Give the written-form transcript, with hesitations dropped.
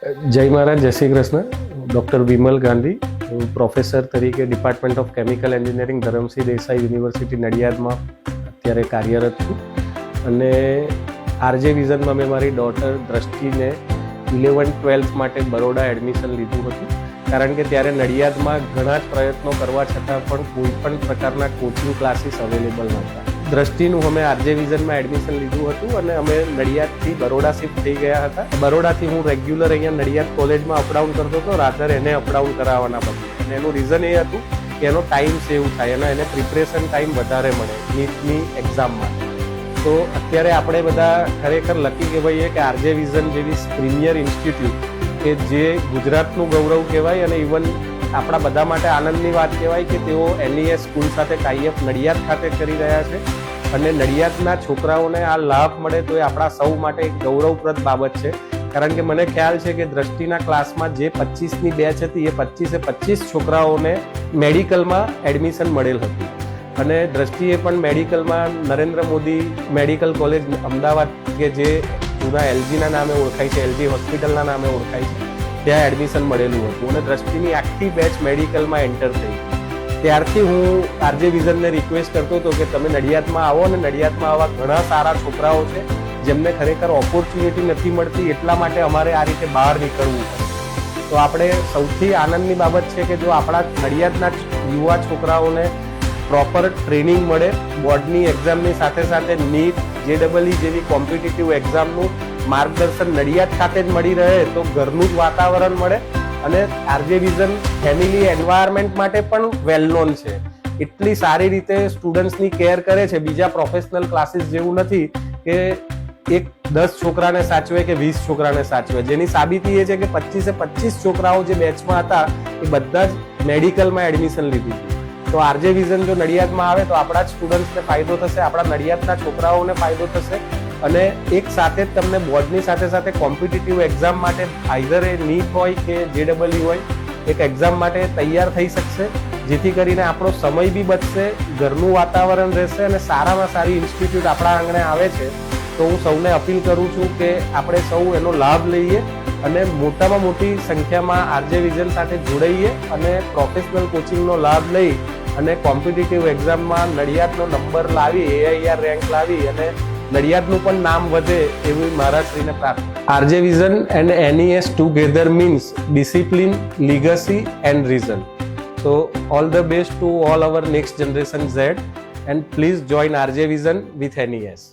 જય મહારાજ, જય શ્રી કૃષ્ણ. ડૉક્ટર વિમલ ગાંધી, હું પ્રોફેસર તરીકે department of chemical engineering Dharamsinh Desai university નડિયાદમાં અત્યારે કાર્યરત છું. અને આરજે વિઝનમાં મેં મારી ડોટર દ્રષ્ટિને 11-12 માટે બરોડા એડમિશન લીધું હતું, કારણ કે ત્યારે નડિયાદમાં ઘણા જ પ્રયત્નો કરવા છતાં પણ કોઈ પણ પ્રકારના કોચિંગ ક્લાસીસ અવેલેબલ નહોતા. દ્રષ્ટિનું અમે આરજે વિઝનમાં એડમિશન લીધું હતું અને અમે નડિયાદથી બરોડા શિફ્ટ થઈ ગયા હતા. બરોડાથી હું રેગ્યુલર અહીંયા નડિયાદ કોલેજમાં અપડાઉન કરતો હતો, રાધર એને અપડાઉન કરાવવાના બદલે. અને એનું રીઝન એ હતું કે એનો ટાઈમ સેવ થાય અને એને પ્રિપરેશન ટાઈમ વધારે મળે નીટની એક્ઝામમાં. તો અત્યારે આપણે બધા ખરેખર લકી કહેવાઈએ કે આરજે વિઝન જેવી પ્રીમિયર ઇન્સ્ટિટ્યૂટ કે જે ગુજરાતનું ગૌરવ કહેવાય અને ઇવન આપણા બધા માટે આનંદની વાત કહેવાય કે તેઓ NES સ્કૂલ સાથે ટાઈઅપ નડિયાદ ખાતે કરી રહ્યા છે. અને નડિયાદના છોકરાઓને આ લાભ મળે તો એ આપણા સૌ માટે એક ગૌરવપ્રદ બાબત છે. કારણ કે મને ખ્યાલ છે કે દ્રષ્ટિના ક્લાસમાં જે 25ની બેચ હતી એ 25 છોકરાઓને મેડિકલમાં એડમિશન મળેલ હતું. અને દ્રષ્ટિએ પણ મેડિકલમાં નરેન્દ્ર મોદી મેડિકલ કોલેજ અમદાવાદ કે જે જૂના LGના નામે ઓળખાય છે, LG હોસ્પિટલના નામે ઓળખાય છે, ત્યાં એડમિશન મળેલું હતું. અને દ્રષ્ટિની આખી બેચ મેડિકલમાં એન્ટર થઈ. ત્યારથી હું આરજે વિઝનને રિક્વેસ્ટ કરતો હતો કે તમે નડિયાદમાં આવો, અને નડિયાદમાં આવા ઘણા સારા છોકરાઓ છે જેમને ખરેખર ઓપોર્ચ્યુનિટી નથી મળતી, એટલા માટે અમારે આ રીતે બહાર નીકળવું પડે. તો આપણે સૌથી આનંદની બાબત છે કે જો આપણા નડિયાદના યુવા છોકરાઓને પ્રોપર ટ્રેનિંગ મળે, બોર્ડની એક્ઝામની સાથે સાથે નીટ, JEE જેવી કોમ્પિટિટિવ એક્ઝામનું માર્ગદર્શન નડિયાદ ખાતે જ મળી રહે તો ઘરનું જ વાતાવરણ મળે. અને આરજે વિઝન ફેમિલી એન્વાયરમેન્ટ માટે પણ વેલ નોન છે. એટલી સારી રીતે સ્ટુડન્ટ્સની કેર કરે છે, બીજા પ્રોફેશનલ ક્લાસીસ જેવું નથી કે એક 10 છોકરાને સાચવે કે 20 છોકરાને સાચવે. જેની સાબિતી એ છે કે 25 છોકરાઓ જે બેચમાં હતા એ બધા જ મેડિકલમાં એડમિશન લીધું. તો આરજે વિઝન જો નડિયાદમાં આવે તો આપણા જ સ્ટુડન્ટ્સને ફાયદો થશે, આપણા નડિયાદના છોકરાઓને ફાયદો થશે. અને એક સાથે જ તમને બોર્ડની સાથે સાથે કોમ્પિટિટિવ એક્ઝામ માટે આઈધર એ નીટ હોય કે JEE હોય, એક એક્ઝામ માટે તૈયાર થઈ શકશે, જેથી કરીને આપણો સમય બી બચશે, ઘરનું વાતાવરણ રહેશે અને સારામાં સારી ઇન્સ્ટિટ્યૂટ આપણા આંગણે આવે છે. તો હું સૌને અપીલ કરું છું કે આપણે સૌ એનો લાભ લઈએ અને મોટામાં મોટી સંખ્યામાં આરજે વિઝન સાથે જોડાઈએ અને પ્રોફેશનલ કોચિંગનો લાભ લઈ અને કોમ્પિટિટિવ એક્ઝામમાં નડિયાદનો નંબર લાવી, AIR રેન્ક લાવી અને નડિયાદનું પણ નામ વધે એવી મહારાજશ્રીને પ્રાર્થના. RJ vision and NES together means discipline, legacy and reason. So all the best to all our next generation Z, and please join RJ Vision with NES.